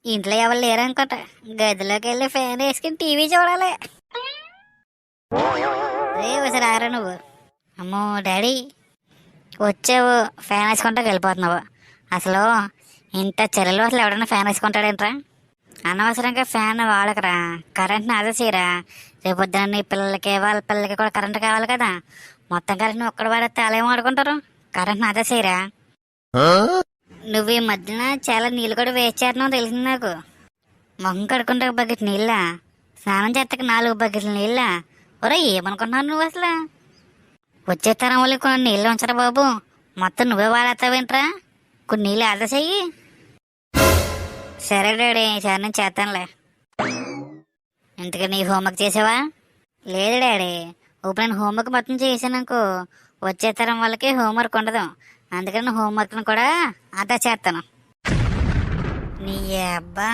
ఇంట్లో ఎవరు లేరనుకుంటా. గదిలోకి వెళ్ళి ఫ్యాన్ వేసుకుని టీవీ చూడాలి. రే ఒకసారి ఆరా నువ్వు. అమ్మో డాడీ వచ్చావు, ఫ్యాన్ వేసుకుంటా వెళ్ళిపోతున్నావు. అసలు ఇంత చలిలో అసలు ఎవడన్నా ఫ్యాన్ వేసుకుంటాడేంట్రా? అనవసరంగా ఫ్యాన్ వాడకరా, కరెంట్ని ఆదా చేయరా. రేపొద్దున నీ పిల్లలకి వాళ్ళ పిల్లలకి కూడా కరెంట్ కావాలి కదా. మొత్తం కరెంట్ని ఒక్కడు వాడితే అలా ఏం వాడుకుంటారు. కరెంట్ని ఆదా చేయరా. నువ్వు ఈ మధ్యన చాలా నీళ్ళు కూడా వేస్ట్ చేస్తున్నావు తెలిసింది నాకు. మొహం కడుకుంటే ఒక బకెట్ నీళ్ళ, స్నానం చేస్తాక 4 బకెట్ల నీళ్ళ. ఒరే ఏమనుకుంటున్నావు నువ్వు అసలు? వచ్చే తరం వాళ్ళు కొన్ని నీళ్ళు ఉంచరా బాబు, మొత్తం నువ్వే వాడేస్తావేంట్రా. కొన్ని నీళ్ళు ఆదా చెయ్యి. సరే డాడీ, సరే నేను చేస్తానులే. ఇంతకీ నీ హోంవర్క్ చేసావా? లేదు డాడీ, ఇప్పుడు నేను హోంవర్క్ మొత్తం చేసానుకో వచ్చే తరం వాళ్ళకి హోంవర్క్ ఉండదు. అందుకని హోంవర్క్ను కూడా ఆదా చేస్తాను. నీ అబ్బా.